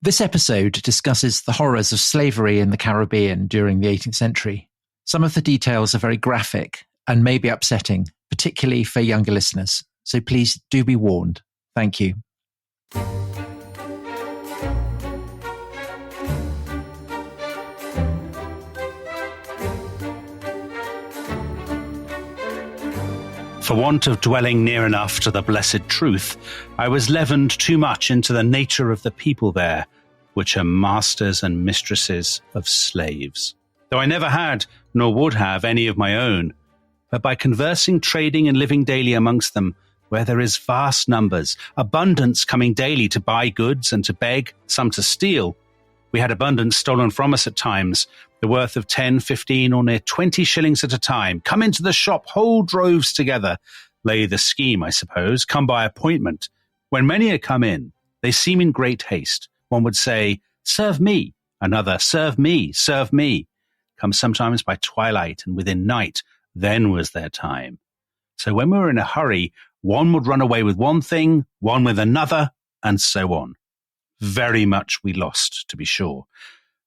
This episode discusses the horrors of slavery in the Caribbean during the 18th century. Some of the details are very graphic and may be upsetting, particularly for younger listeners. So please do be warned. Thank you. For want of dwelling near enough to the blessed truth, I was leavened too much into the nature of the people there, which are masters and mistresses of slaves. Though I never had, nor would have, any of my own, but by conversing, trading, and living daily amongst them, where there is vast numbers, abundance coming daily to buy goods and to beg, some to steal. We had abundance stolen from us at times, the worth of 10, 15, or near 20 shillings at a time. Come into the shop, whole droves together. Lay the scheme, I suppose, come by appointment. When many are come in, they seem in great haste. One would say, serve me. Another, serve me, serve me. Come sometimes by twilight and within night. Then was their time. So when we were in a hurry, one would run away with one thing, one with another, and so on. Very much we lost, to be sure.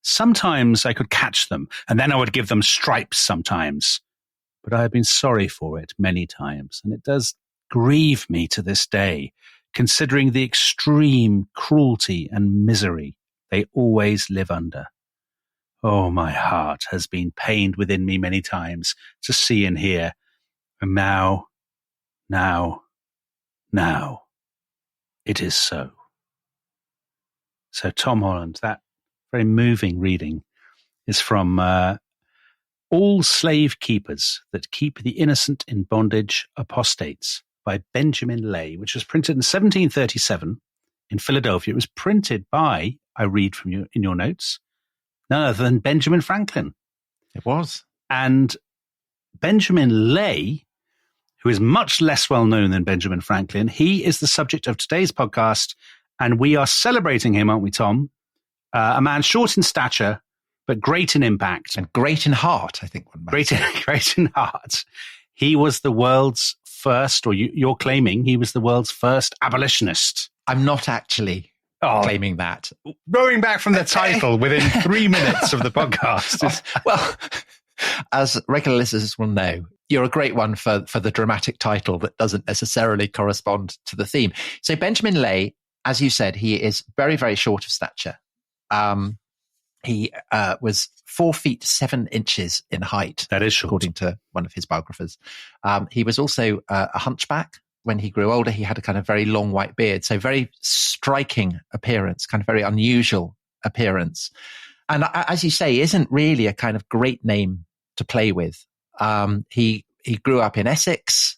Sometimes I could catch them, and then I would give them stripes sometimes. But I have been sorry for it many times, and it does grieve me to this day, considering the extreme cruelty and misery they always live under. Oh, my heart has been pained within me many times to see and hear. And now, it is so. So Tom Holland, that very moving reading is from All Slave Keepers That Keep the Innocent in Bondage, Apostates by Benjamin Lay, which was printed in 1737 in Philadelphia. It was printed by, I read from you in your notes, none other than Benjamin Franklin. It was. And Benjamin Lay, who is much less well known than Benjamin Franklin, he is the subject of today's podcast, and we are celebrating him, aren't we, Tom? A man short in stature, but great in impact. And great in heart, I think. Great in heart. He was the world's first, or you're claiming he was the world's first abolitionist. I'm not actually claiming that. Rowing back from the title within 3 minutes of the podcast. Well, as regular listeners will know, you're a great one for the dramatic title that doesn't necessarily correspond to the theme. So Benjamin Lay, as you said, he is very, very short of stature. He was 4 feet 7 inches in height. That is short, according to one of his biographers. He was also a hunchback. When he grew older, he had a kind of very long white beard. So very striking appearance, kind of very unusual appearance. And as you say, isn't really a kind of great name to play with. He grew up in Essex.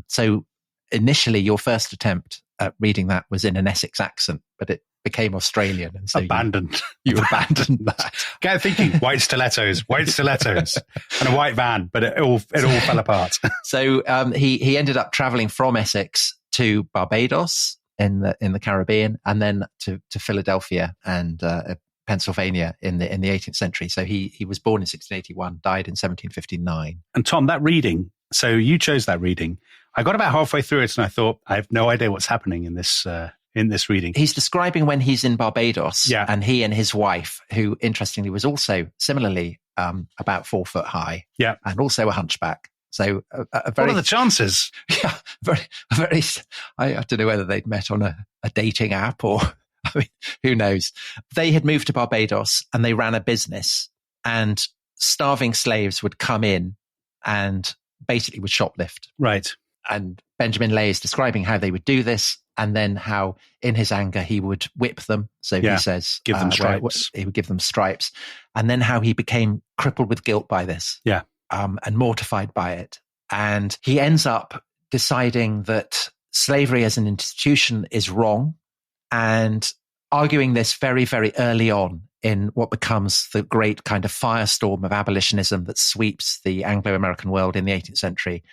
So initially your first attempt at reading that was in an Essex accent, but it became Australian. And so abandoned. You abandoned that. Get thinking, white stilettos, and a white van, but it all fell apart. So he ended up traveling from Essex to Barbados in the Caribbean, and then to Philadelphia and Pennsylvania in the 18th century. So he was born in 1681, died in 1759. And Tom, that reading, so you chose that reading. I got about halfway through it and I thought, I have no idea what's happening in this reading. He's describing when he's in Barbados, yeah. And he and his wife, who interestingly was also similarly about 4 foot high, yeah, and also a hunchback. So a very, what are the chances? Yeah, very. I don't know whether they'd met on a dating app or, I mean, who knows? They had moved to Barbados and they ran a business, and starving slaves would come in and basically would shoplift. Right. And Benjamin Lay is describing how they would do this, and then how in his anger he would whip them. So he says, give them stripes. He would give them stripes. And then how he became crippled with guilt by this. Yeah. And mortified by it. And he ends up deciding that slavery as an institution is wrong, and arguing this very, very early on in what becomes the great kind of firestorm of abolitionism that sweeps the Anglo-American world in the 18th century,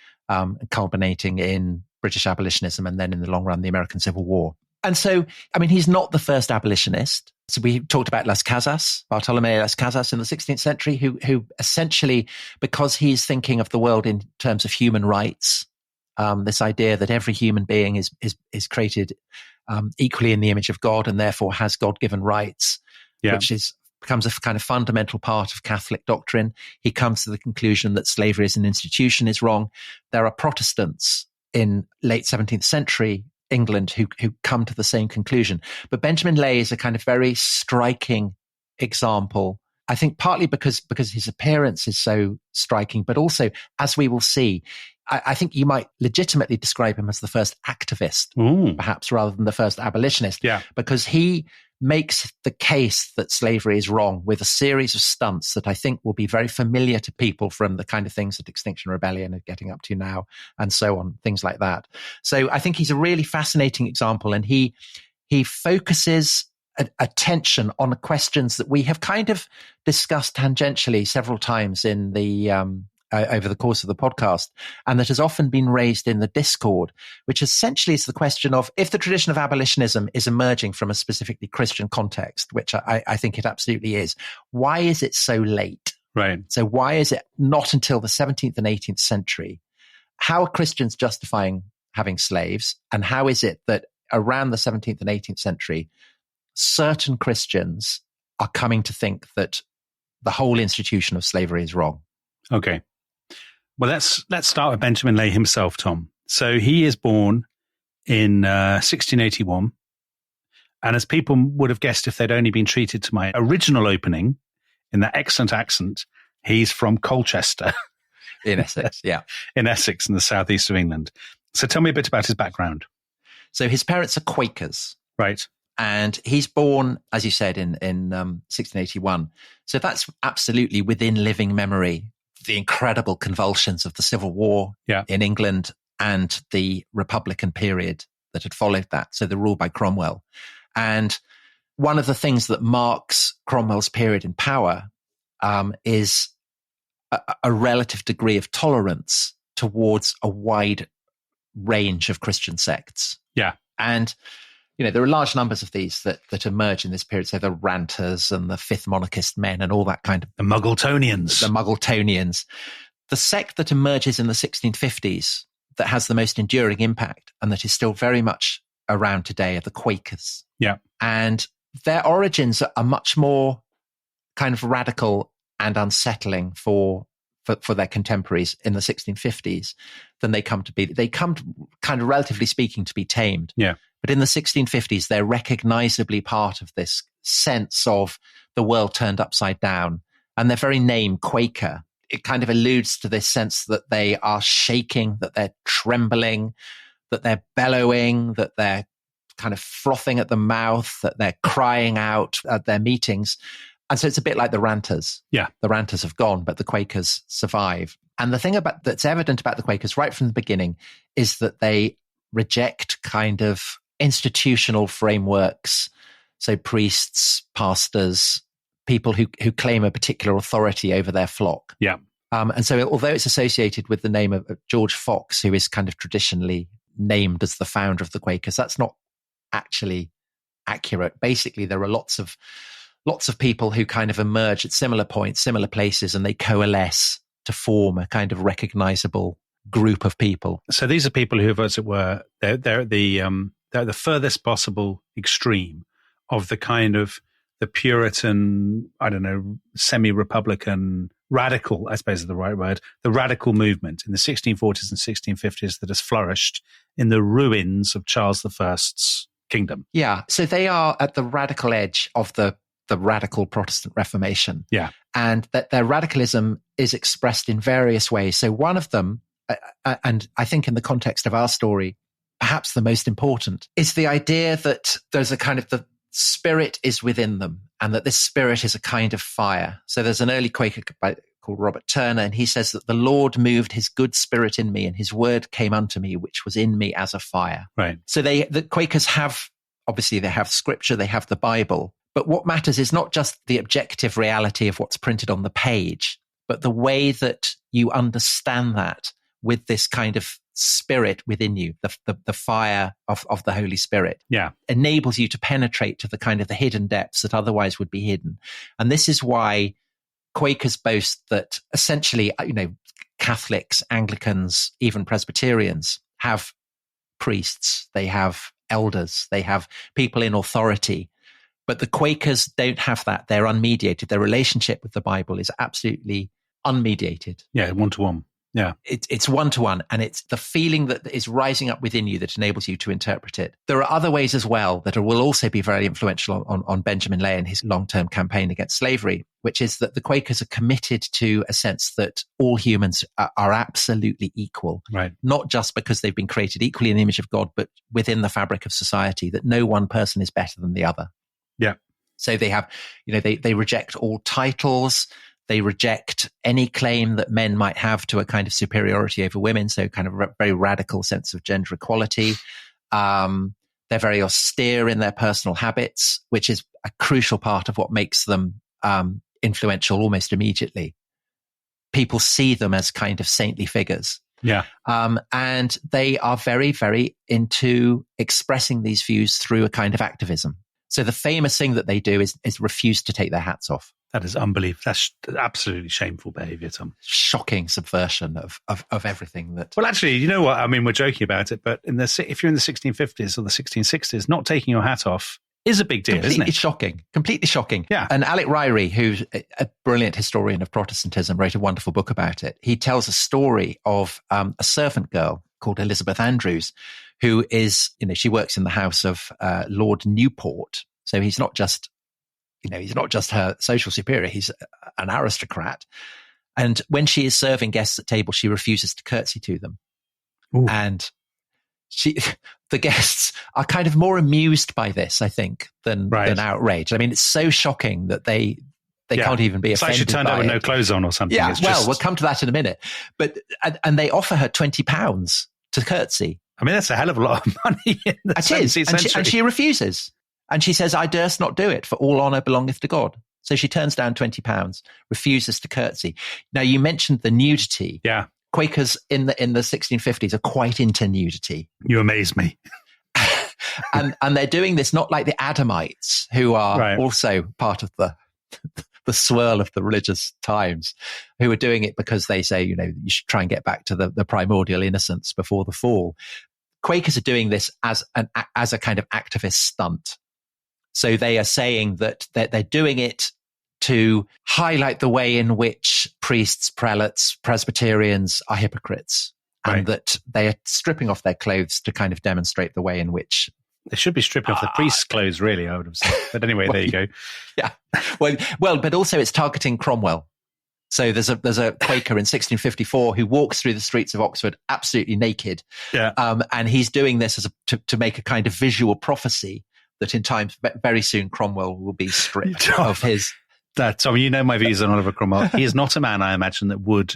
culminating in British abolitionism and then in the long run, the American Civil War. And so, I mean, he's not the first abolitionist. So we talked about Las Casas, Bartolomé Las Casas in the 16th century, who essentially, because he's thinking of the world in terms of human rights, this idea that every human being is created equally in the image of God and therefore has God-given rights, which becomes a kind of fundamental part of Catholic doctrine. He comes to the conclusion that slavery as an institution is wrong. There are Protestants in late 17th century England who come to the same conclusion. But Benjamin Lay is a kind of very striking example, I think partly because his appearance is so striking, but also, as we will see, I think you might legitimately describe him as the first activist, perhaps rather than the first abolitionist, because he makes the case that slavery is wrong with a series of stunts that I think will be very familiar to people from the kind of things that Extinction Rebellion are getting up to now, and so on, things like that. So I think he's a really fascinating example, and he focuses attention on questions that we have kind of discussed tangentially several times in the over the course of the podcast, and that has often been raised in the Discord, which essentially is the question of, if the tradition of abolitionism is emerging from a specifically Christian context, which I think it absolutely is, why is it so late? Right. So why is it not until the 17th and 18th century? How are Christians justifying having slaves? And how is it that around the 17th and 18th century, certain Christians are coming to think that the whole institution of slavery is wrong? Okay. Well, let's start with Benjamin Lay himself, Tom. So he is born in 1681. And as people would have guessed if they'd only been treated to my original opening in that excellent accent, he's from Colchester. In Essex, yeah. In Essex, in the southeast of England. So tell me a bit about his background. So his parents are Quakers. Right. And he's born, as you said, in 1681. So that's absolutely within living memory, the incredible convulsions of the Civil War in England and the Republican period that had followed that. So the rule by Cromwell. And one of the things that marks Cromwell's period in power is a relative degree of tolerance towards a wide range of Christian sects. Yeah. And there are large numbers of these that emerge in this period. So the Ranters and the Fifth Monarchist men and all that kind of... The Muggletonians. The Muggletonians. The sect that emerges in the 1650s that has the most enduring impact and that is still very much around today are the Quakers. Yeah. And their origins are much more kind of radical and unsettling for their contemporaries in the 1650s than they come to be. They come, kind of relatively speaking, to be tamed. Yeah. But in the 1650s, they're recognizably part of this sense of the world turned upside down. And their very name, Quaker, it kind of alludes to this sense that they are shaking, that they're trembling, that they're bellowing, that they're kind of frothing at the mouth, that they're crying out at their meetings. And so it's a bit like the Ranters. Yeah. The Ranters have gone, but the Quakers survive. And the thing that's evident about the Quakers right from the beginning is that they reject kind of institutional frameworks. So priests, pastors, people who claim a particular authority over their flock. Yeah. And so although it's associated with the name of George Fox, who is kind of traditionally named as the founder of the Quakers, that's not actually accurate. Basically, there are lots of people who kind of emerge at similar points, similar places, and they coalesce to form a kind of recognizable group of people. So these are people who, as it were, they're the furthest possible extreme of the kind of the Puritan, I don't know, semi-Republican, radical, I suppose is the right word, the radical movement in the 1640s and 1650s that has flourished in the ruins of Charles I's kingdom. Yeah, so they are at the radical edge of the radical Protestant Reformation. Yeah. And that their radicalism is expressed in various ways. So one of them, and I think in the context of our story, perhaps the most important, is the idea that there's a kind of the spirit is within them and that this spirit is a kind of fire. So there's an early Quaker called Robert Turner, and he says that the Lord moved his good spirit in me and his word came unto me, which was in me as a fire. Right. So the Quakers have, obviously they have scripture, they have the Bible, but what matters is not just the objective reality of what's printed on the page, but the way that you understand that with this kind of spirit within you, the fire of the Holy Spirit, enables you to penetrate to the kind of the hidden depths that otherwise would be hidden. And this is why Quakers boast that essentially, Catholics, Anglicans, even Presbyterians have priests, they have elders. They have people in authority. But the Quakers don't have that. They're unmediated. Their relationship with the Bible is absolutely unmediated. Yeah, one-to-one. Yeah. It's one-to-one, and it's the feeling that is rising up within you that enables you to interpret it. There are other ways as well that will also be very influential on Benjamin Lay and his long-term campaign against slavery, which is that the Quakers are committed to a sense that all humans are absolutely equal. Right. Not just because they've been created equally in the image of God, but within the fabric of society, that no one person is better than the other. Yeah. So they have, they reject all titles. They reject any claim that men might have to a kind of superiority over women. So kind of a very radical sense of gender equality. They're very austere in their personal habits, which is a crucial part of what makes them influential almost immediately. People see them as kind of saintly figures. Yeah. And they are very, very into expressing these views through a kind of activism. So the famous thing that they do is refuse to take their hats off. That is unbelievable. That's absolutely shameful behavior, Tom. Shocking subversion of everything that... Well, actually, you know what? I mean, we're joking about it, but if you're in the 1650s or the 1660s, not taking your hat off is a big deal, isn't it? Completely shocking. Yeah. And Alec Ryrie, who's a brilliant historian of Protestantism, wrote a wonderful book about it. He tells a story of a servant girl called Elizabeth Andrews, who is, she works in the house of Lord Newport. So he's not just her social superior, he's an aristocrat. And when she is serving guests at table, she refuses to curtsy to them. Ooh. And the guests are kind of more amused by this, I think, than outraged. I mean, it's so shocking that they can't even be offended. It's like she turned out with no clothes on or something. Yeah, we'll come to that in a minute. But and they offer her £20 to curtsy. I mean, that's a hell of a lot of money in the 17th century. And she refuses. And she says, I durst not do it, for all honour belongeth to God. So she turns down £20, refuses to curtsy. Now, you mentioned the nudity. Yeah. Quakers in the 1650s are quite into nudity. You amaze me. and they're doing this not like the Adamites, who are also part of the swirl of the religious times, who are doing it because they say, you should try and get back to the primordial innocence before the fall. Quakers are doing this as a kind of activist stunt. So they are saying that they're doing it to highlight the way in which priests, prelates, Presbyterians are hypocrites, and that they are stripping off their clothes to kind of demonstrate the way in which... They should be stripping off the priest's clothes, really, I would have said. But anyway, there you go. Yeah. Well, but also it's targeting Cromwell. So there's a Quaker in 1654 who walks through the streets of Oxford absolutely naked. Yeah. And he's doing this to make a kind of visual prophecy that in time, very soon, Cromwell will be stripped of his... Tom, you know my views on Oliver Cromwell. He is not a man, I imagine, that would,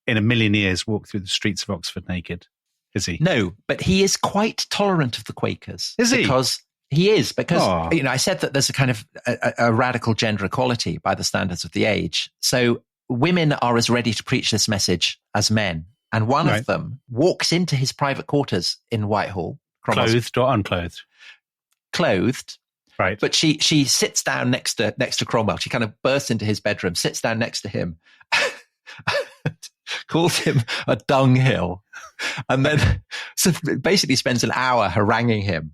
in a million years, walk through the streets of Oxford naked, is he? No, but he is quite tolerant of the Quakers. Is he? Because I said that there's a kind of a radical gender equality by the standards of the age. So women are as ready to preach this message as men. And one of them walks into his private quarters in Whitehall. Clothed or unclothed? Clothed. Right. But she sits down next to Cromwell. She kind of bursts into his bedroom, sits down next to him, calls him a dunghill, and then basically spends an hour haranguing him,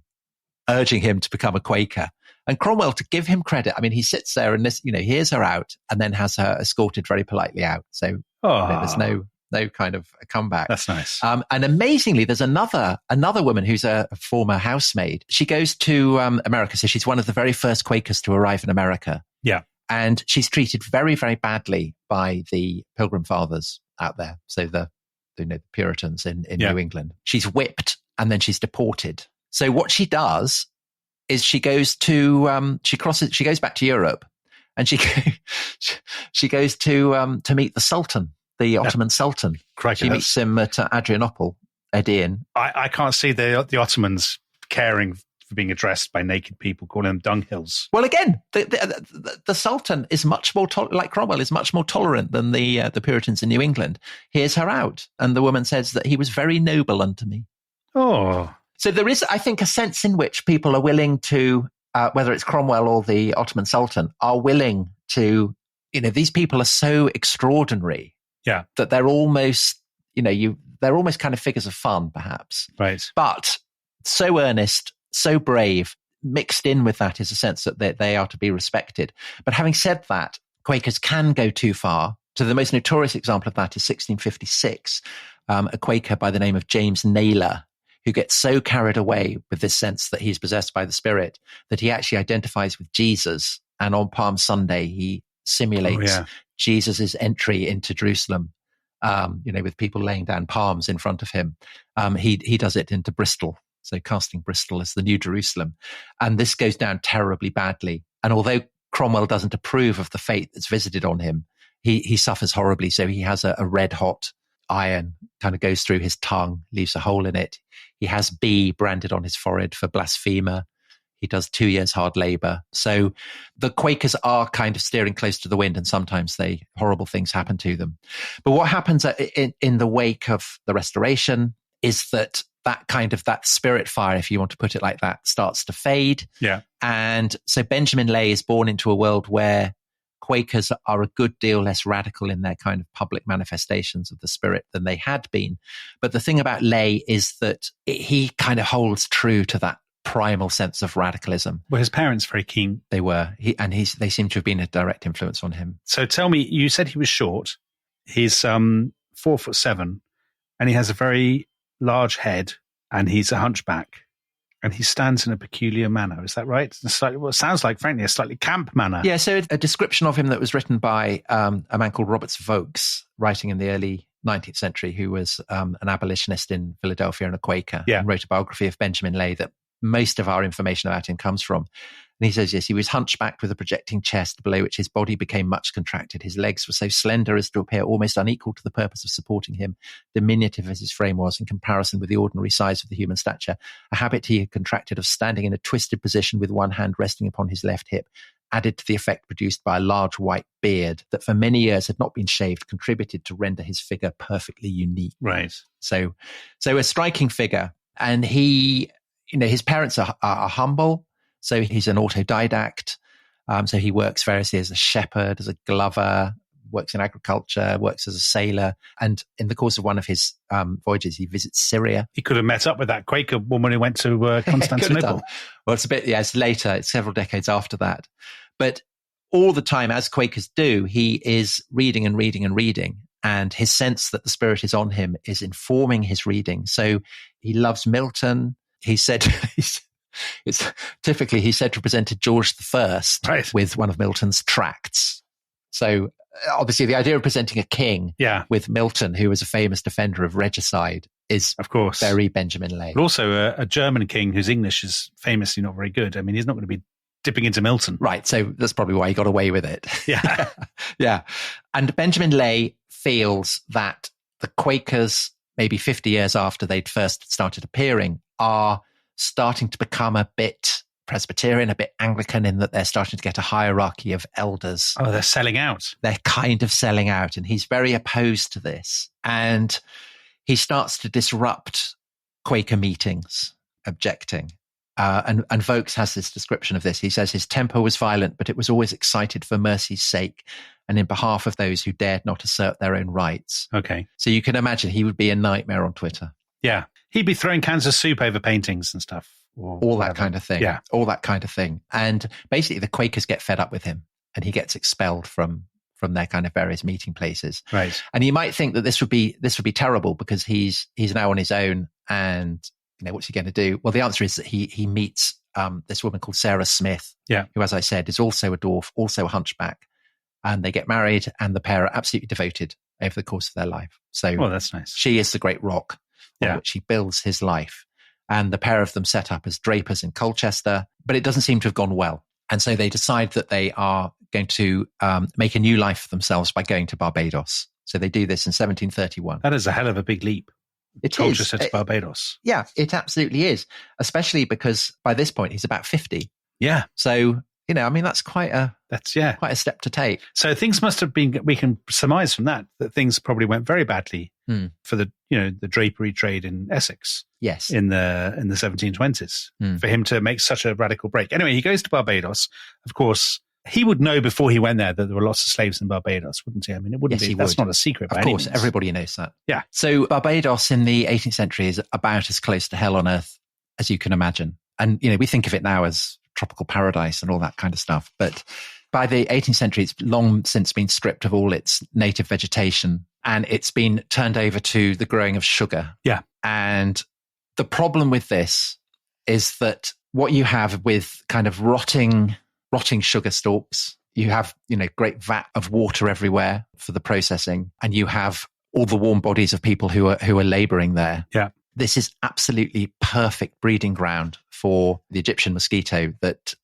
urging him to become a Quaker. And Cromwell, to give him credit, I mean, he sits there and hears her out and then has her escorted very politely out. So there's no kind of a comeback. That's nice. And amazingly, there's another woman who's a former housemaid. She goes to America. So she's one of the very first Quakers to arrive in America. Yeah. And she's treated very, very badly by the Pilgrim Fathers out there. So the Puritans in New England. She's whipped and then she's deported. So what she does is she goes back to Europe, and she goes to meet the Sultan. The Ottoman Sultan. Crikey, she meets him at Adrianople, Edirne. I can't see the Ottomans caring for being addressed by naked people, calling them dunghills. Well, again, the Sultan is much more like Cromwell is much more tolerant than the Puritans in New England. Hears her out, and the woman says that he was very noble unto me. Oh, so there is, I think, a sense in which people are willing to, whether it's Cromwell or the Ottoman Sultan, are willing to. These people are so extraordinary. Yeah, that they're almost, they're almost kind of figures of fun, perhaps. Right. But so earnest, so brave. Mixed in with that is a sense that they are to be respected. But having said that, Quakers can go too far. So the most notorious example of that is 1656, a Quaker by the name of James Naylor, who gets so carried away with this sense that he's possessed by the Spirit that he actually identifies with Jesus. And on Palm Sunday, he simulates Jesus's entry into Jerusalem, with people laying down palms in front of him. He does it into Bristol. So casting Bristol as the new Jerusalem. And this goes down terribly badly. And although Cromwell doesn't approve of the fate that's visited on him, he suffers horribly. So he has a red hot iron kind of goes through his tongue, leaves a hole in it. He has B branded on his forehead for blasphemer. He does 2 years hard labor. So the Quakers are kind of steering close to the wind, and sometimes horrible things happen to them. But what happens in the wake of the Restoration is that that spirit fire, if you want to put it like that, starts to fade. Yeah. And so Benjamin Lay is born into a world where Quakers are a good deal less radical in their kind of public manifestations of the spirit than they had been. But the thing about Lay is that he kind of holds true to that primal sense of radicalism. Were his parents very keen? They were. They seem to have been a direct influence on him. So tell me, you said he was short. He's 4'7", and he has a very large head, and he's a hunchback, and he stands in a peculiar manner. Is that right? It sounds like, frankly, a slightly camp manner. Yeah, so a description of him that was written by a man called Robert Vokes, writing in the early 19th century, who was an abolitionist in Philadelphia and a Quaker, and wrote a biography of Benjamin Lay that most of our information about him comes from. And he says, yes, he was hunchbacked with a projecting chest, below which his body became much contracted. His legs were so slender as to appear almost unequal to the purpose of supporting him, diminutive as his frame was in comparison with the ordinary size of the human stature. A habit he had contracted of standing in a twisted position with one hand resting upon his left hip, added to the effect produced by a large white beard that for many years had not been shaved, contributed to render his figure perfectly unique. Right. So a striking figure. And he, his parents are humble. So he's an autodidact. So he works variously as a shepherd, as a glover, works in agriculture, works as a sailor. And in the course of one of his voyages, he visits Syria. He could have met up with that Quaker woman who went to Constantinople. Well, it's later. It's several decades after that. But all the time, as Quakers do, he is reading and reading and reading. And his sense that the Spirit is on him is informing his reading. So he loves Milton. He said... He said to presented George I with one of Milton's tracts. So obviously the idea of presenting a king with Milton, who was a famous defender of regicide, is of course very Benjamin Lay. But also a German king whose English is famously not very good. I mean, he's not going to be dipping into Milton. Right. So that's probably why he got away with it. Yeah. Yeah. And Benjamin Lay feels that the Quakers, maybe 50 years after they'd first started appearing, are starting to become a bit Presbyterian, a bit Anglican, in that they're starting to get a hierarchy of elders. Oh, they're selling out. They're kind of selling out. And he's very opposed to this. And he starts to disrupt Quaker meetings, objecting. And Vokes has this description of this. He says his temper was violent, but it was always excited for mercy's sake and in behalf of those who dared not assert their own rights. Okay. So you can imagine he would be a nightmare on Twitter. Yeah. He'd be throwing cans of soup over paintings and stuff. All that kind of thing. Yeah. All that kind of thing. And basically the Quakers get fed up with him and he gets expelled from their kind of various meeting places. Right. And you might think that this would be terrible because he's now on his own and what's he going to do? Well, the answer is that he meets this woman called Sarah Smith, who, as I said, is also a dwarf, also a hunchback. And they get married and the pair are absolutely devoted over the course of their life. So that's nice. She is the great rock on which he builds his life. And the pair of them set up as drapers in Colchester, but it doesn't seem to have gone well. And so they decide that they are going to make a new life for themselves by going to Barbados. So they do this in 1731. That is a hell of a big leap. Colchester to Barbados. Yeah, it absolutely is, especially because by this point he's about 50. Yeah. So, that's quite a step to take. So things must have been, we can surmise from that things probably went very badly for the drapery trade in Essex. Yes. In the 1720s for him to make such a radical break. Anyway, he goes to Barbados. Of course, he would know before he went there that there were lots of slaves in Barbados, wouldn't he? I mean, it wouldn't be. That's not a secret. Of course, everybody knows that. Yeah. So Barbados in the 18th century is about as close to hell on earth as you can imagine. And, we think of it now as tropical paradise and all that kind of stuff. But by the 18th century, it's long since been stripped of all its native vegetation and it's been turned over to the growing of sugar. Yeah. And the problem with this is that what you have with kind of rotting sugar stalks, you have, great vat of water everywhere for the processing, and you have all the warm bodies of people who are laboring there. Yeah. This is absolutely perfect breeding ground for the Egyptian mosquito that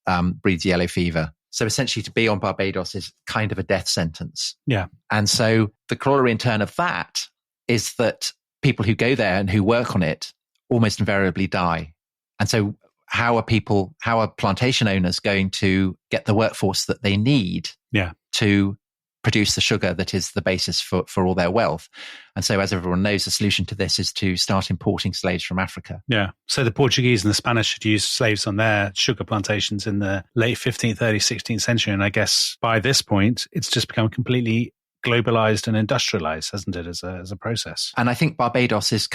breeds yellow fever. So essentially to be on Barbados is kind of a death sentence. Yeah. And so the corollary in turn of that is that people who go there and who work on it almost invariably die. And so how are plantation owners going to get the workforce that they need to produce the sugar that is the basis for all their wealth? And so, as everyone knows, the solution to this is to start importing slaves from Africa. Yeah. So the Portuguese and the Spanish had used slaves on their sugar plantations in the late 15th, early 16th century. And I guess by this point, it's just become completely globalized and industrialized, hasn't it, as a process? And I think Barbados is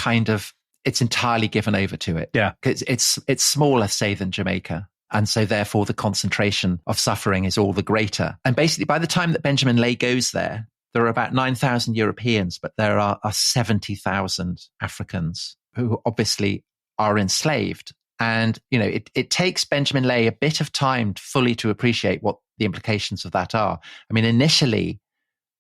it's entirely given over to it. Yeah. It's smaller, say, than Jamaica. And so therefore the concentration of suffering is all the greater. And basically by the time that Benjamin Lay goes there are about 9,000 Europeans, but there are 70,000 Africans who obviously are enslaved. And, it takes Benjamin Lay a bit of time fully to appreciate what the implications of that are. I mean, initially,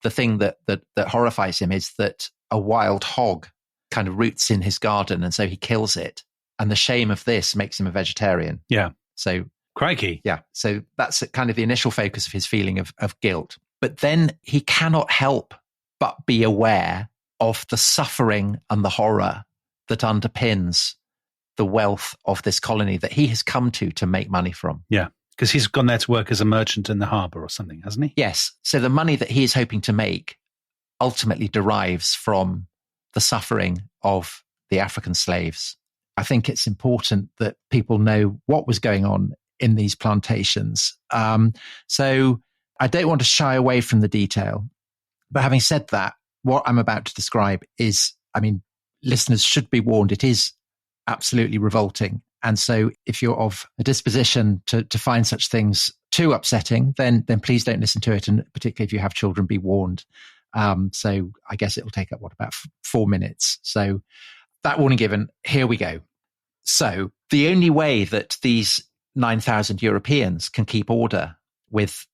the thing that horrifies him is that a wild hog kind of roots in his garden, and so he kills it. And the shame of this makes him a vegetarian. Yeah. So, crikey. Yeah. So that's kind of the initial focus of his feeling of guilt. But then he cannot help but be aware of the suffering and the horror that underpins the wealth of this colony that he has come to make money from. Yeah. Because he's gone there to work as a merchant in the harbour or something, hasn't he? Yes. So the money that he is hoping to make ultimately derives from the suffering of the African slaves. I think it's important that people know what was going on in these plantations. So I don't want to shy away from the detail. But having said that, what I'm about to describe is, listeners should be warned, it is absolutely revolting. And so if you're of a disposition to find such things too upsetting, then please don't listen to it. And particularly if you have children, be warned. So I guess it will take up, about 4 minutes. So that warning given, here we go. So the only way that these 9,000 Europeans can keep order with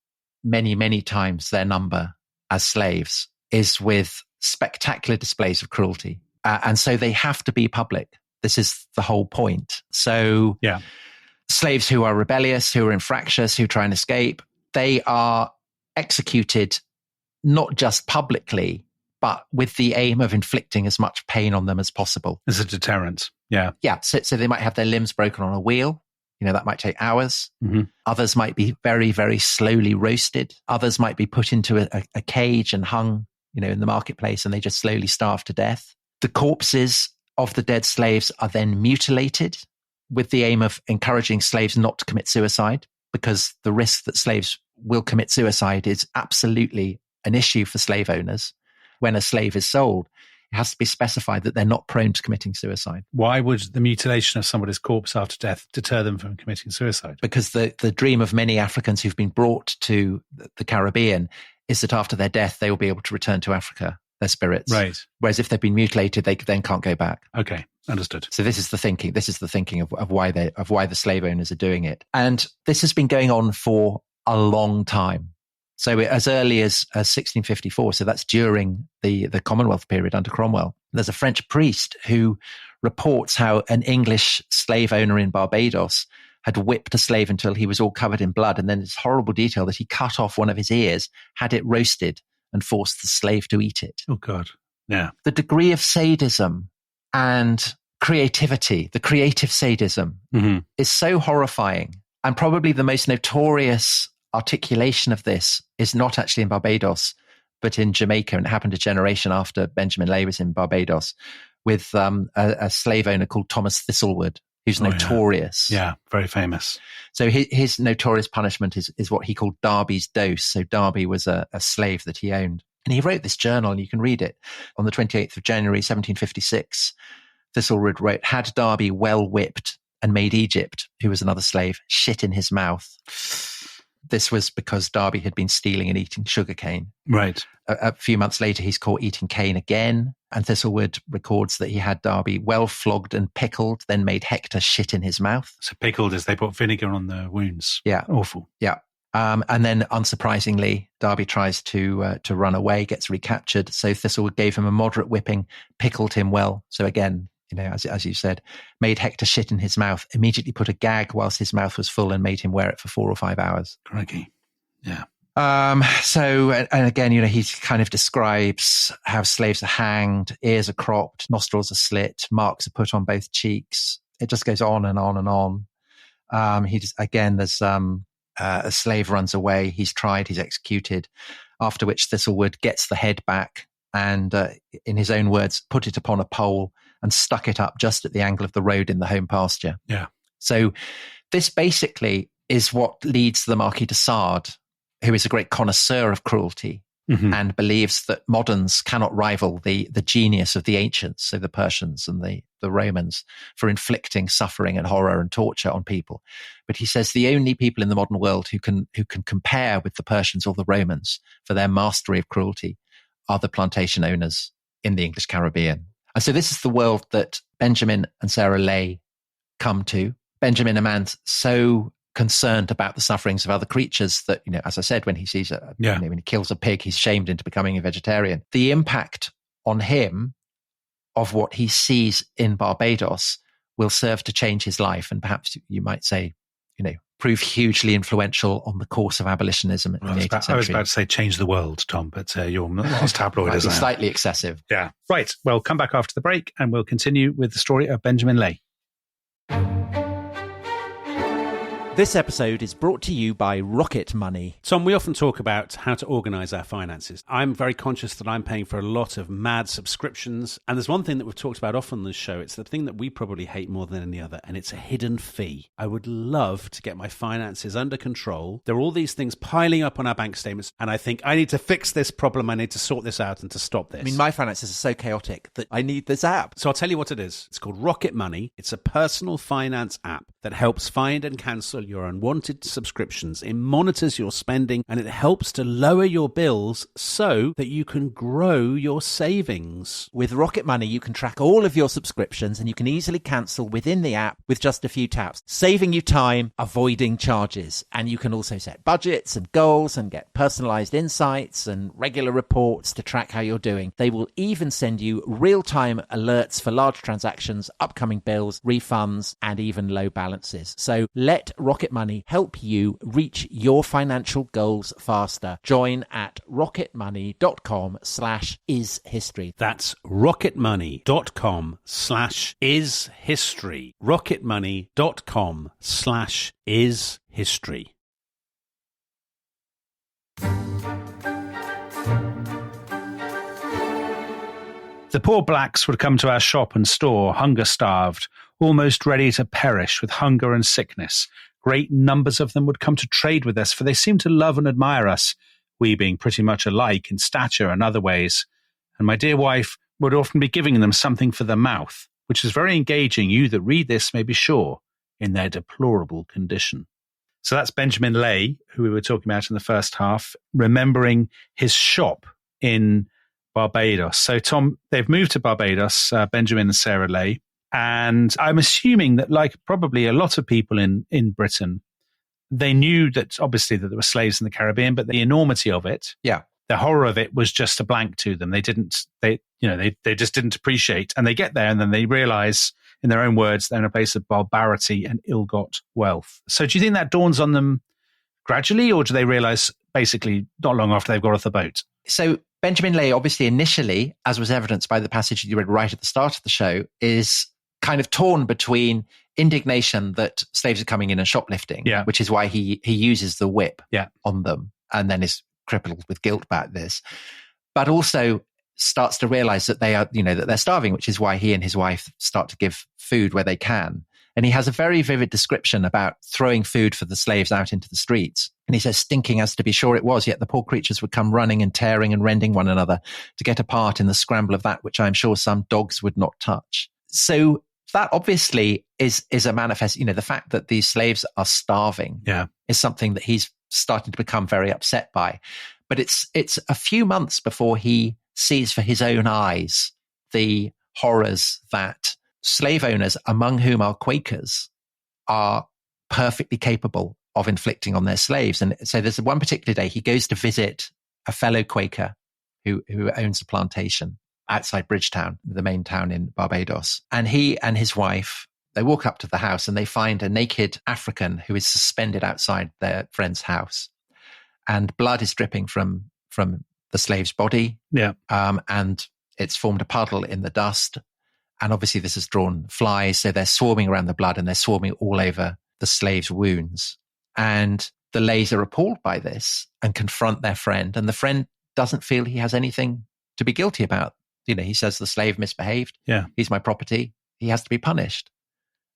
many, many times their number as slaves is with spectacular displays of cruelty. And so they have to be public. This is the whole point. So slaves who are rebellious, who are infractious, who try and escape, they are executed not just publicly, but with the aim of inflicting as much pain on them as possible. As a deterrent. Yeah. Yeah. So they might have their limbs broken on a wheel. That might take hours. Mm-hmm. Others might be very, very slowly roasted. Others might be put into a cage and hung, in the marketplace, and they just slowly starve to death. The corpses of the dead slaves are then mutilated with the aim of encouraging slaves not to commit suicide, because the risk that slaves will commit suicide is absolutely an issue for slave owners. When a slave is sold, it has to be specified that they're not prone to committing suicide. Why would the mutilation of somebody's corpse after death deter them from committing suicide? Because the dream of many Africans who've been brought to the Caribbean is that after their death, they will be able to return to Africa, their spirits. Right. Whereas if they've been mutilated, they then can't go back. Okay, understood. So this is the thinking. This is the thinking of why the slave owners are doing it. And this has been going on for a long time. So as early as 1654, so that's during the Commonwealth period under Cromwell, there's a French priest who reports how an English slave owner in Barbados had whipped a slave until he was all covered in blood. And then this horrible detail that he cut off one of his ears, had it roasted, and forced the slave to eat it. Oh, God. Yeah. The degree of sadism and creativity, the creative sadism, is so horrifying. And probably the most notorious articulation of this is not actually in Barbados, but in Jamaica. And it happened a generation after Benjamin Lay was in Barbados with a slave owner called Thomas Thistlewood, who's notorious. Yeah, very famous. So his notorious punishment is what he called Darby's dose. So Darby was a slave that he owned. And he wrote this journal, and you can read it. On the 28th of January, 1756, Thistlewood wrote, "Had Darby well whipped and made Egypt, who was another slave, shit in his mouth. This was because Darby had been stealing and eating sugarcane. Right. A few months later, he's caught eating cane again. And Thistlewood records that he had Darby well flogged and pickled, then made Hector shit in his mouth. So pickled is they put vinegar on the wounds. Yeah. Awful. Yeah. And then, unsurprisingly, Darby tries to run away, gets recaptured. So Thistlewood gave him a moderate whipping, pickled him well. So again, as you said, made Hector shit in his mouth, immediately put a gag whilst his mouth was full and made him wear it for 4 or 5 hours. Crikey. Yeah. So, and again, he kind of describes how slaves are hanged, ears are cropped, nostrils are slit, marks are put on both cheeks. It just goes on and on and on. There's a slave runs away. He's tried, he's executed, after which Thistlewood gets the head back and, in his own words, put it upon a pole and stuck it up just at the angle of the road in the home pasture. Yeah. So this basically is what leads the Marquis de Sade, who is a great connoisseur of cruelty and believes that moderns cannot rival the genius of the ancients, so the Persians and the Romans, for inflicting suffering and horror and torture on people. But he says the only people in the modern world who can compare with the Persians or the Romans for their mastery of cruelty are the plantation owners in the English Caribbean. And so this is the world that Benjamin and Sarah Leigh come to. Benjamin, a man so concerned about the sufferings of other creatures that, as I said, when he sees when he kills a pig, he's shamed into becoming a vegetarian. The impact on him of what he sees in Barbados will serve to change his life, and perhaps you might say, prove hugely influential on the course of abolitionism in the 18th century. I was about to say change the world, Tom, but your last tabloid is slightly excessive. Yeah. Right. Well, come back after the break and we'll continue with the story of Benjamin Leigh. This episode is brought to you by Rocket Money. Tom, we often talk about how to organise our finances. I'm very conscious that I'm paying for a lot of mad subscriptions. And there's one thing that we've talked about often on this show. It's the thing that we probably hate more than any other, and it's a hidden fee. I would love to get my finances under control. There are all these things piling up on our bank statements, and I think I need to fix this problem. I need to sort this out and to stop this. I mean, my finances are so chaotic that I need this app. So I'll tell you what it is. It's called Rocket Money. It's a personal finance app that helps find and cancel your unwanted subscriptions. It monitors your spending and it helps to lower your bills so that you can grow your savings. With Rocket Money, you can track all of your subscriptions and you can easily cancel within the app with just a few taps, saving you time, avoiding charges. And you can also set budgets and goals and get personalized insights and regular reports to track how you're doing. They will even send you real-time alerts for large transactions, upcoming bills, refunds, and even low balances. So let Rocket Money help you reach your financial goals faster. Join at rocketmoney.com/ishistory. That's rocketmoney.com/ishistory. rocketmoney.com/ishistory. The poor blacks would come to our shop and store, hunger-starved, almost ready to perish with hunger and sickness. Great numbers of them would come to trade with us, for they seemed to love and admire us, we being pretty much alike in stature and other ways. And my dear wife would often be giving them something for the mouth, which is very engaging, you that read this may be sure, in their deplorable condition. So that's Benjamin Leigh, who we were talking about in the first half, remembering his shop in Barbados. So, Tom, they've moved to Barbados, Benjamin and Sarah Leigh. And I'm assuming that, like probably a lot of people in Britain, they knew that obviously that there were slaves in the Caribbean, but the enormity of it, the horror of it was just a blank to them. They just didn't appreciate. And they get there and then they realize, in their own words, they're in a place of barbarity and ill-got wealth. So do you think that dawns on them gradually, or do they realize basically not long after they've got off the boat? So Benjamin Leigh, obviously initially, as was evidenced by the passage you read right at the start of the show, is kind of torn between indignation that slaves are coming in and shoplifting, which is why he uses the whip on them and then is crippled with guilt about this, but also starts to realize that they are, that they're starving, which is why he and his wife start to give food where they can. And he has a very vivid description about throwing food for the slaves out into the streets. And he says, stinking as to be sure it was, yet the poor creatures would come running and tearing and rending one another to get a part in the scramble of that which I am sure some dogs would not touch. So that obviously is a manifest, the fact that these slaves are starving is something that he's starting to become very upset by. But it's a few months before he sees for his own eyes the horrors that slave owners, among whom are Quakers, are perfectly capable of inflicting on their slaves. And so there's one particular day he goes to visit a fellow Quaker who owns a plantation outside Bridgetown, the main town in Barbados. And he and his wife, they walk up to the house and they find a naked African who is suspended outside their friend's house. And blood is dripping from the slave's body. Yeah. And it's formed a puddle in the dust. And obviously this has drawn flies. So they're swarming around the blood and they're swarming all over the slave's wounds. And the Leys are appalled by this and confront their friend. And the friend doesn't feel he has anything to be guilty about. He says the slave misbehaved. Yeah. He's my property. He has to be punished.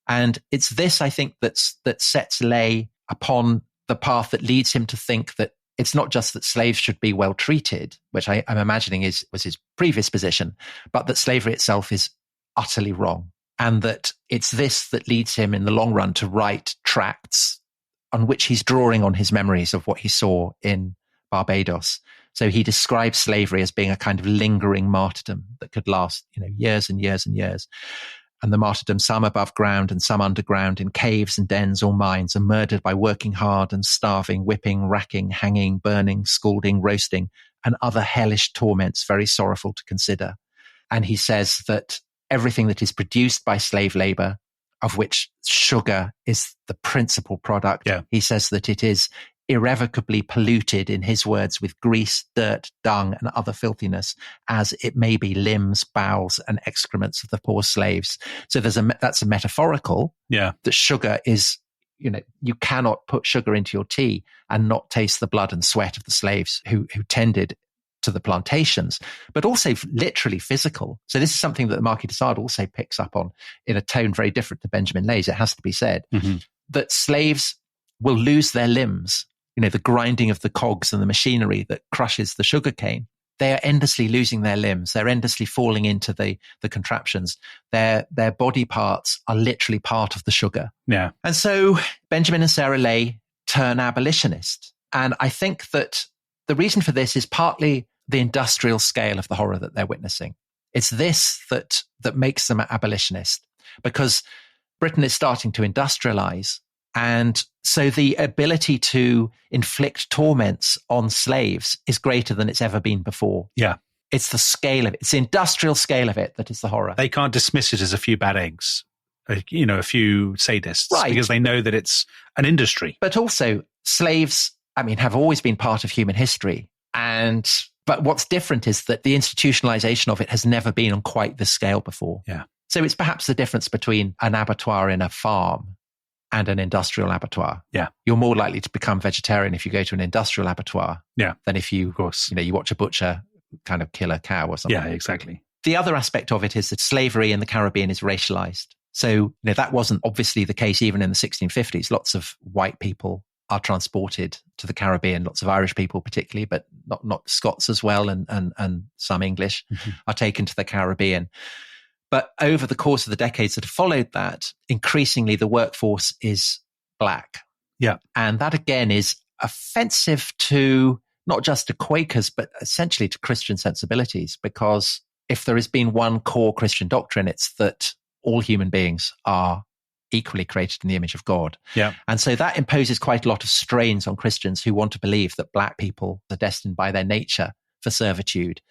And it's this, I think, that sets Ley upon the path that leads him to think that it's not just that slaves should be well treated, which I'm imagining was his previous position, but that slavery itself is utterly wrong. And that it's this that leads him in the long run to write tracts on which he's drawing on his memories of what he saw in Barbados. So he describes slavery as being a kind of lingering martyrdom that could last, years and years and years. And the martyrdom, some above ground and some underground, in caves and dens or mines, are murdered by working hard and starving, whipping, racking, hanging, burning, scalding, roasting, and other hellish torments very sorrowful to consider. And he says that everything that is produced by slave labor, of which sugar is the principal product, he says that it is irrevocably polluted, in his words, with grease, dirt, dung, and other filthiness, as it may be limbs, bowels, and excrements of the poor slaves. So that's a metaphorical, that sugar is, you cannot put sugar into your tea and not taste the blood and sweat of the slaves who tended to the plantations, but also literally physical. So this is something that the Marquis de Sade also picks up on in a tone very different to Benjamin Ley's, it has to be said, that slaves will lose their limbs. The grinding of the cogs and the machinery that crushes the sugarcane, they are endlessly losing their limbs. They're endlessly falling into the contraptions. Their body parts are literally part of the sugar. Yeah. And so Benjamin and Sarah Ley turn abolitionist. And I think that the reason for this is partly the industrial scale of the horror that they're witnessing. It's this that makes them abolitionist, because Britain is starting to industrialize. And so the ability to inflict torments on slaves is greater than it's ever been before. Yeah. It's the scale of it. It's the industrial scale of it that is the horror. They can't dismiss it as a few bad eggs, a few sadists, right, because they know that it's an industry. But also slaves, have always been part of human history. But what's different is that the institutionalization of it has never been on quite this scale before. Yeah. So it's perhaps the difference between an abattoir in a farm and an industrial abattoir. Yeah. You're more likely to become vegetarian if you go to an industrial abattoir than if you, of course, you watch a butcher kind of kill a cow or something. Yeah, exactly. The other aspect of it is that slavery in the Caribbean is racialized. So, that wasn't obviously the case even in the 1650s. Lots of white people are transported to the Caribbean, lots of Irish people particularly, but not Scots as well, and some English are taken to the Caribbean. But over the course of the decades that have followed that, increasingly the workforce is black. Yeah. And that again is offensive to not just to Quakers, but essentially to Christian sensibilities, because if there has been one core Christian doctrine, it's that all human beings are equally created in the image of God. Yeah. And so that imposes quite a lot of strains on Christians who want to believe that black people are destined by their nature for servitude.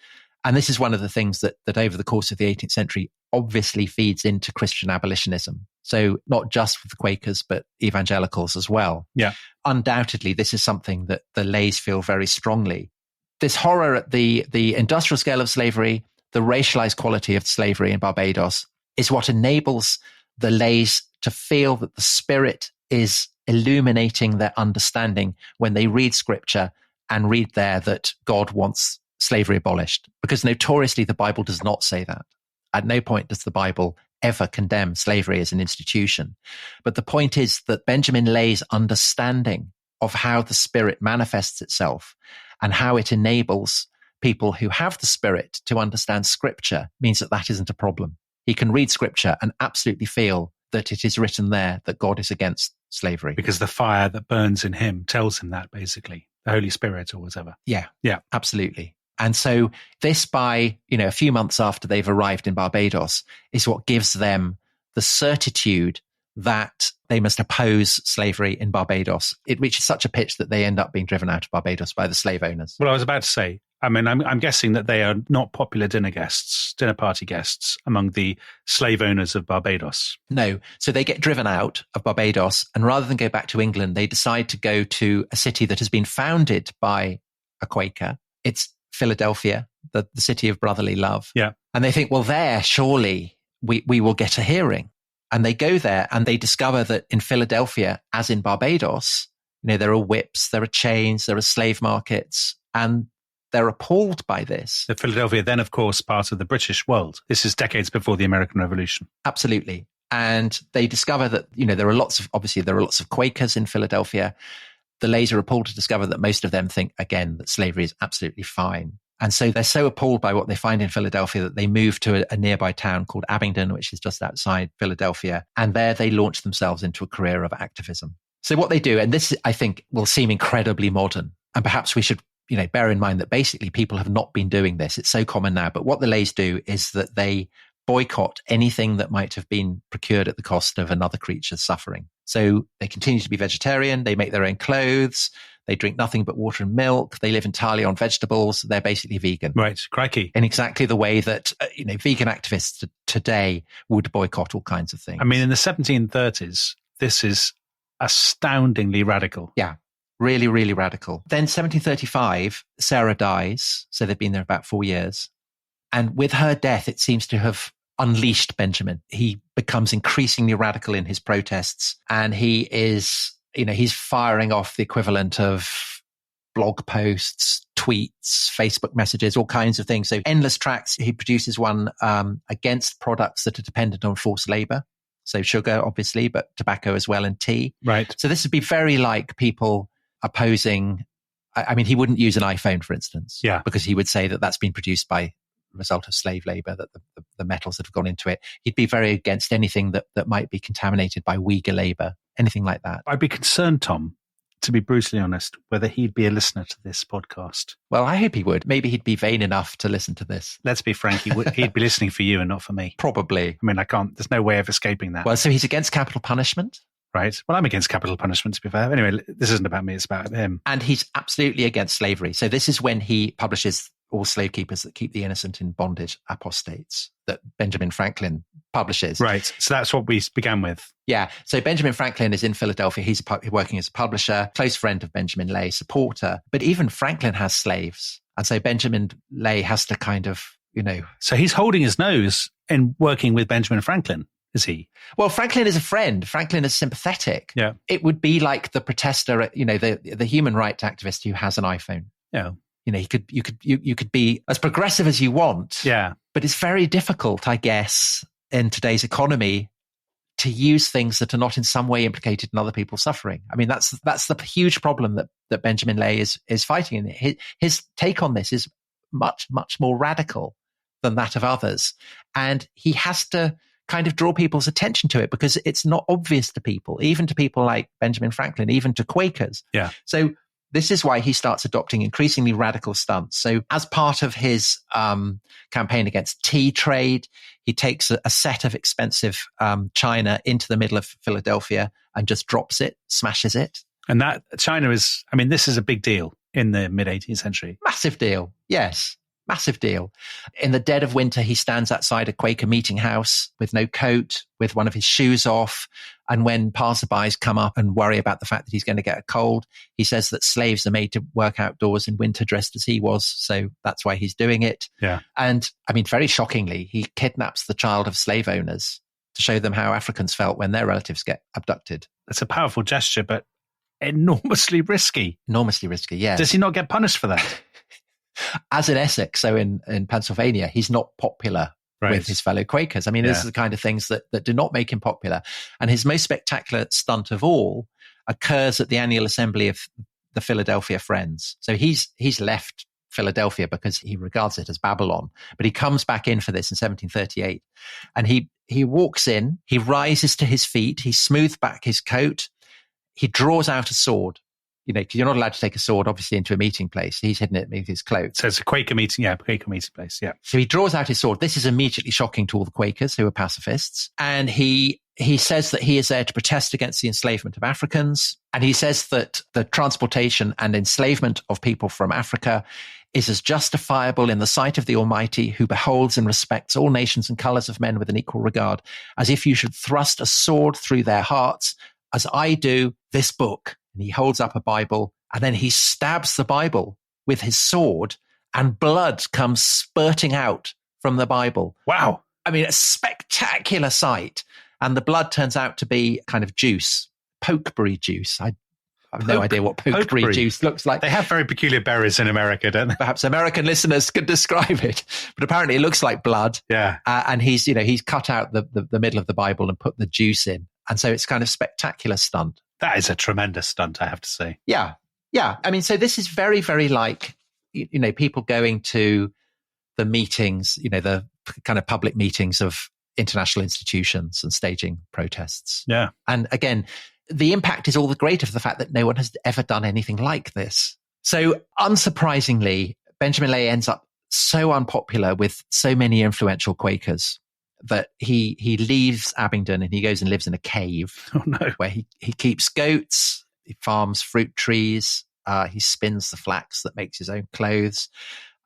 And this is one of the things that over the course of the 18th century obviously feeds into Christian abolitionism. So not just for the Quakers, but evangelicals as well. Yeah. Undoubtedly, this is something that the Leys feel very strongly. This horror at the industrial scale of slavery, the racialized quality of slavery in Barbados, is what enables the Leys to feel that the Spirit is illuminating their understanding when they read scripture and read there that God wants slavery abolished. Because notoriously the Bible does not say that. At no point does the Bible ever condemn slavery as an institution. But the point is that Benjamin Ley's understanding of how the Spirit manifests itself and how it enables people who have the Spirit to understand scripture means that isn't a problem. he can read scripture and absolutely feel that it is written there that God is against slavery. Because the fire that burns in him tells him that, basically. The Holy Spirit or whatever. Yeah. Yeah. Absolutely. And so this, by, a few months after they've arrived in Barbados, is what gives them the certitude that they must oppose slavery in Barbados. It reaches such a pitch that they end up being driven out of Barbados by the slave owners. Well, I was about to say, I'm guessing that they are not popular dinner party guests among the slave owners of Barbados. No. So they get driven out of Barbados, and rather than go back to England, they decide to go to a city that has been founded by a Quaker. It's Philadelphia, the city of brotherly love. Yeah. And they think, well, there, surely we will get a hearing. And they go there and they discover that in Philadelphia, as in Barbados, there are whips, there are chains, there are slave markets, and they're appalled by this. The Philadelphia, then, of course, part of the British world. This is decades before the American Revolution. Absolutely. And they discover that, there are lots of Quakers in Philadelphia. The Lays are appalled to discover that most of them think, again, that slavery is absolutely fine. And so they're so appalled by what they find in Philadelphia that they move to a nearby town called Abingdon, which is just outside Philadelphia. And there they launch themselves into a career of activism. So what they do, and this I think will seem incredibly modern, and perhaps we should bear in mind that basically people have not been doing this. It's so common now. But what the Lays do is that they boycott anything that might have been procured at the cost of another creature's suffering. So they continue to be vegetarian. They make their own clothes. They drink nothing but water and milk. They live entirely on vegetables. They're basically vegan. Right. Crikey. In exactly the way that, vegan activists today would boycott all kinds of things. I mean, in the 1730s, this is astoundingly radical. Yeah. Really, really radical. Then 1735, Sarah dies. So they've been there about 4 years. And with her death, it seems to have unleashed Benjamin. He becomes increasingly radical in his protests. And he is, he's firing off the equivalent of blog posts, tweets, Facebook messages, all kinds of things. So endless tracts. He produces one against products that are dependent on forced labor. So sugar, obviously, but tobacco as well, and tea. Right. So this would be very like people opposing, he wouldn't use an iPhone, for instance, because he would say that that's been produced by the result of slave labor, that the metals that have gone into it. He'd be very against anything that might be contaminated by Uyghur labor, anything like that. I'd be concerned, Tom, to be brutally honest, whether he'd be a listener to this podcast. Well, I hope he would. Maybe he'd be vain enough to listen to this. Let's be frank, he'd be listening for you and not for me. Probably. There's no way of escaping that. Well, so he's against capital punishment? Right. Well, I'm against capital punishment, to be fair. Anyway, this isn't about me, it's about him. And he's absolutely against slavery. So this is when he publishes All Slave Keepers That Keep the Innocent in Bondage, Apostates, that Benjamin Franklin publishes. Right. So that's what we began with. Yeah. So Benjamin Franklin is in Philadelphia. He's working as a publisher, close friend of Benjamin Lay, supporter. But even Franklin has slaves. And so Benjamin Lay has to kind of, So he's holding his nose in working with Benjamin Franklin. Is he? Well, Franklin is a friend. Franklin is sympathetic. Yeah. It would be like the protester, the human rights activist who has an iPhone. Yeah. You could be as progressive as you want. Yeah. But it's very difficult, I guess, in today's economy to use things that are not in some way implicated in other people's suffering. That's the huge problem that Benjamin Lay is fighting. And his take on this is much, much more radical than that of others. And he has to kind of draw people's attention to it because it's not obvious to people, even to people like Benjamin Franklin, even to Quakers. Yeah. So this is why he starts adopting increasingly radical stunts. So as part of his campaign against tea trade, he takes a set of expensive china into the middle of Philadelphia and just drops it, smashes it. And that china is, this is a big deal in the mid-18th century. Massive deal. Yes. Massive deal. In the dead of winter, he stands outside a Quaker meeting house with no coat, with one of his shoes off. And when passerbys come up and worry about the fact that he's going to get a cold, he says that slaves are made to work outdoors in winter dressed as he was. So that's why he's doing it. Yeah. And very shockingly, he kidnaps the child of slave owners to show them how Africans felt when their relatives get abducted. It's a powerful gesture, but enormously risky. Enormously risky, yes. Does he not get punished for that? As in Essex, so in Pennsylvania, he's not popular with his fellow Quakers. This is the kind of things that do not make him popular. And his most spectacular stunt of all occurs at the annual assembly of the Philadelphia Friends. So he's left Philadelphia because he regards it as Babylon. But he comes back in for this in 1738. And he walks in, he rises to his feet, he smooths back his coat, he draws out a sword. You know, 'cause you're not allowed to take a sword, obviously, into a meeting place. He's hidden it with his cloak. So it's a Quaker meeting, Quaker meeting place, yeah. So he draws out his sword. This is immediately shocking to all the Quakers who are pacifists. And he says that he is there to protest against the enslavement of Africans. And he says that the transportation and enslavement of people from Africa is as justifiable in the sight of the Almighty, who beholds and respects all nations and colors of men with an equal regard, as if you should thrust a sword through their hearts, as I do this book. And he holds up a Bible, and then he stabs the Bible with his sword, and blood comes spurting out from the Bible. Wow. I mean, a spectacular sight. And the blood turns out to be kind of juice, pokeberry juice. I have no idea what pokeberry juice looks like. They have very peculiar berries in America, don't they? Perhaps American listeners could describe it, but apparently it looks like blood. Yeah. And he's cut out the middle of the Bible and put the juice in. And so it's kind of spectacular stunt. That is a tremendous stunt, I have to say. Yeah. Yeah. I mean, so this is very, very like, people going to the meetings, the kind of public meetings of international institutions and staging protests. Yeah. And again, the impact is all the greater for the fact that no one has ever done anything like this. So unsurprisingly, Benjamin Lay ends up so unpopular with so many influential Quakers that he leaves Abingdon and he goes and lives in a cave. Oh no. Where he keeps goats, he farms fruit trees, he spins the flax that makes his own clothes.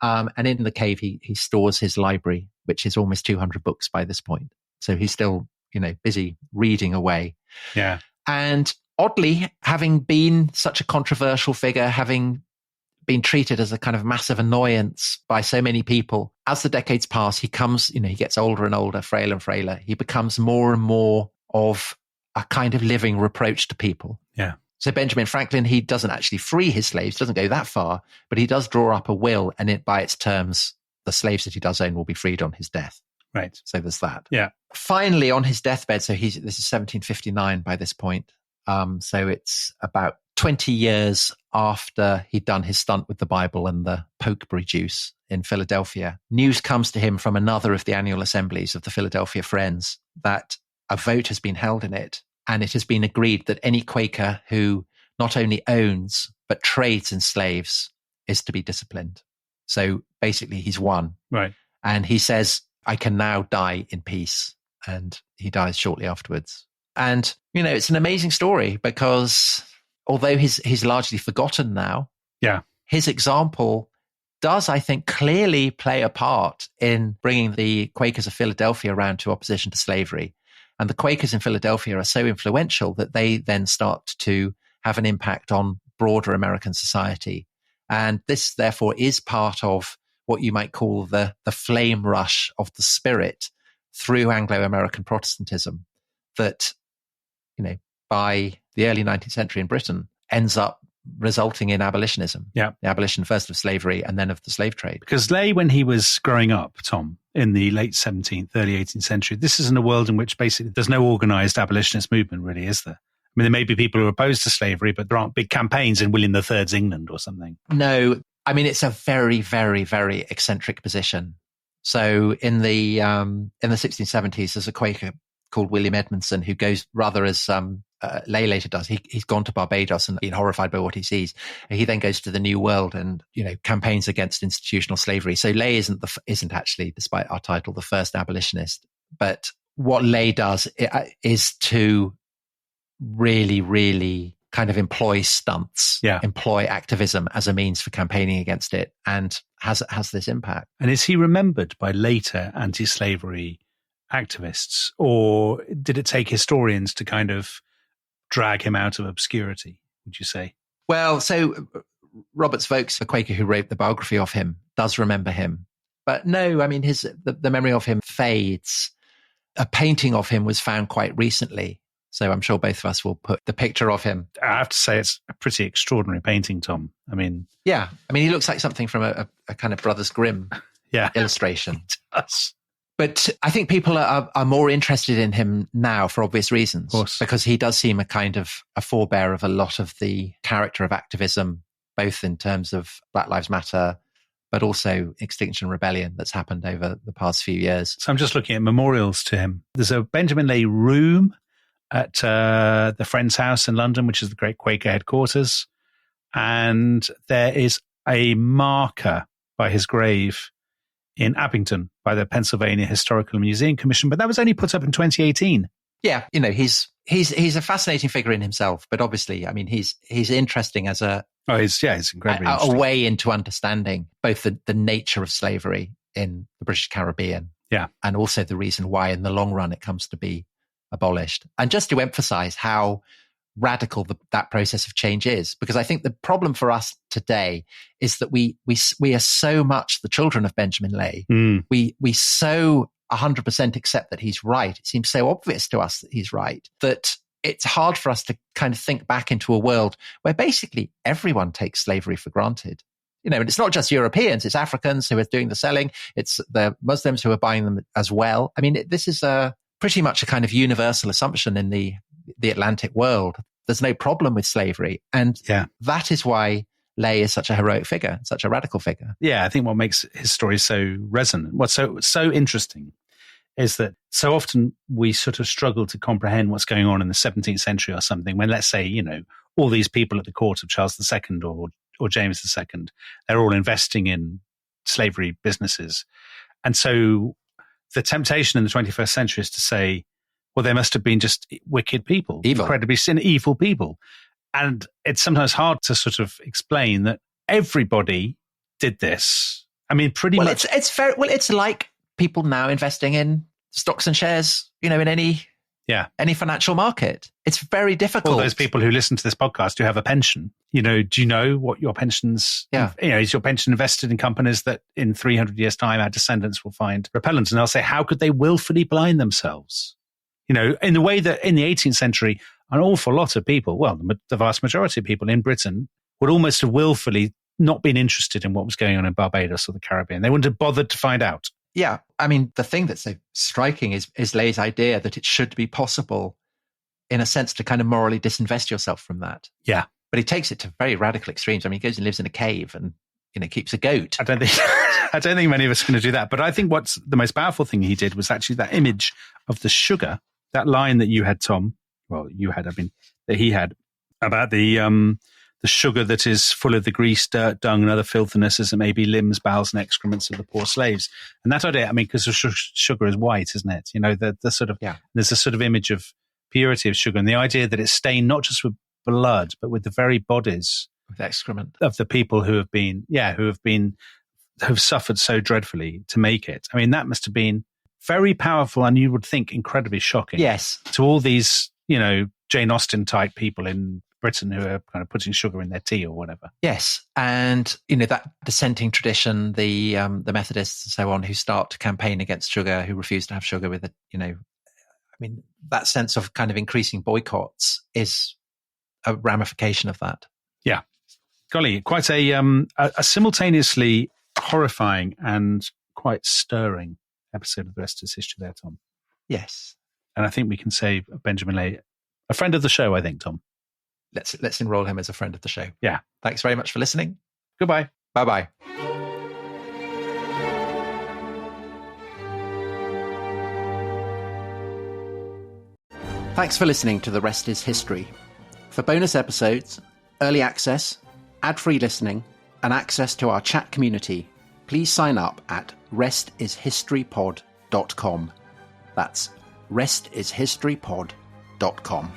And in the cave, he stores his library, which is almost 200 books by this point. So he's still, busy reading away. Yeah. And oddly, having been such a controversial figure, having been treated as a kind of massive annoyance by so many people, as the decades pass, he gets older and older, frailer and frailer. He becomes more and more of a kind of living reproach to people. Yeah. So Benjamin Franklin, he doesn't actually free his slaves, doesn't go that far, but he does draw up a will, and by its terms, the slaves that he does own will be freed on his death. Right. So there's that. Yeah. Finally, on his deathbed, so this is 1759 by this point. So it's about 20 years after he'd done his stunt with the Bible and the pokeberry juice in Philadelphia. News comes to him from another of the annual assemblies of the Philadelphia Friends that a vote has been held in it, and it has been agreed that any Quaker who not only owns but trades in slaves is to be disciplined. So basically, he's won. Right. And he says, I can now die in peace. And he dies shortly afterwards. And, it's an amazing story because although he's largely forgotten now, yeah, his example does, I think, clearly play a part in bringing the Quakers of Philadelphia around to opposition to slavery. And the Quakers in Philadelphia are so influential that they then start to have an impact on broader American society. And this, therefore, is part of what you might call the flame rush of the spirit through Anglo-American Protestantism that, by the early 19th century in Britain ends up resulting in abolitionism. Yeah. The abolition first of slavery and then of the slave trade. Because Lay, when he was growing up, Tom, in the late 17th, early 18th century, this is in a world in which basically there's no organized abolitionist movement, really, is there? I mean, there may be people who are opposed to slavery, but there aren't big campaigns in William III's England or something. No, I mean, it's a very, very, very eccentric position. So in the 1670s, there's a Quaker called William Edmondson who goes rather as Lay later does. He's gone to Barbados and been horrified by what he sees. And he then goes to the New World and campaigns against institutional slavery. So Lay isn't actually, despite our title, the first abolitionist. But what Lay does is to really, really kind of employ stunts, employ activism as a means for campaigning against it, and has this impact. And is he remembered by later anti-slavery activists, or did it take historians to kind of drag him out of obscurity, would you say? Well, so Robert Vokes, the Quaker who wrote the biography of him, does remember him. But no, I mean, the memory of him fades. A painting of him was found quite recently. So I'm sure both of us will put the picture of him. I have to say it's a pretty extraordinary painting, Tom. I mean... Yeah. I mean, he looks like something from a kind of Brothers Grimm illustration. It does. But I think people are more interested in him now for obvious reasons. Of course. Because he does seem a kind of a forebear of a lot of the character of activism, both in terms of Black Lives Matter, but also Extinction Rebellion that's happened over the past few years. So I'm just looking at memorials to him. There's a Benjamin Lay room at the Friend's house in London, which is the great Quaker headquarters. And there is a marker by his grave in Abingdon by the Pennsylvania Historical Museum Commission, but that was only put up in 2018. Yeah, he's a fascinating figure in himself, but obviously, I mean, he's interesting as he's incredibly a way into understanding both the nature of slavery in the British Caribbean, and also the reason why, in the long run, it comes to be abolished. And just to emphasize how radical that process of change is, because I think the problem for us today is that we are so much the children of Benjamin Lay. We so 100% accept that he's right. It seems so obvious to us that he's right that it's hard for us to kind of think back into a world where basically everyone takes slavery for granted. And it's not just Europeans, it's Africans who are doing the selling, it's the Muslims who are buying them as well. I mean, this is pretty much a kind of universal assumption in the Atlantic world. There's no problem with slavery. And that is why Lay is such a heroic figure, such a radical figure. Yeah, I think what makes his story so resonant, what's so interesting, is that so often we sort of struggle to comprehend what's going on in the 17th century or something, when, let's say, all these people at the court of Charles II or James II, they're all investing in slavery businesses. And so the temptation in the 21st century is to say, well, they must have been just wicked people, incredibly evil people. And it's sometimes hard to sort of explain that everybody did this. I mean, pretty much. It's like people now investing in stocks and shares, in any financial market. It's very difficult. All those people who listen to this podcast who have a pension, do you know what your pensions? Is your pension invested in companies that in 300 years' time our descendants will find repellent? And they'll say, how could they willfully blind themselves? In the way that in the 18th century, an awful lot of people, well, the vast majority of people in Britain would almost have willfully not been interested in what was going on in Barbados or the Caribbean. They wouldn't have bothered to find out. Yeah. I mean, the thing that's so striking is Lay's idea that it should be possible, in a sense, to kind of morally disinvest yourself from that. Yeah. But he takes it to very radical extremes. I mean, he goes and lives in a cave and, keeps a goat. I don't think many of us are going to do that. But I think what's the most powerful thing he did was actually that image of the sugar, that line that you had, Tom. Well, that he had about the sugar that is full of the grease, dirt, dung, and other filthiness, as it may be limbs, bowels, and excrements of the poor slaves. And that idea, because sugar is white, isn't it? The sort of, there's a sort of image of purity of sugar, and the idea that it's stained not just with blood, but with the very bodies, with excrement of the people who have suffered so dreadfully to make it. I mean, that must have been very powerful, and you would think incredibly shocking. Yes, to all these, Jane Austen type people in Britain who are kind of putting sugar in their tea or whatever. Yes. And, that dissenting tradition, the Methodists and so on, who start to campaign against sugar, who refuse to have sugar with it, that sense of kind of increasing boycotts is a ramification of that. Yeah. Golly, quite a simultaneously horrifying and quite stirring episode of The Rest is History there, Tom. Yes. And I think we can say Benjamin Lay, a friend of the show, I think, Tom. Let's enroll him as a friend of the show. Yeah. Thanks very much for listening. Goodbye. Bye-bye. Thanks for listening to The Rest is History. For bonus episodes, early access, ad-free listening, and access to our chat community, please sign up at restishistorypod.com. That's restishistorypod.com.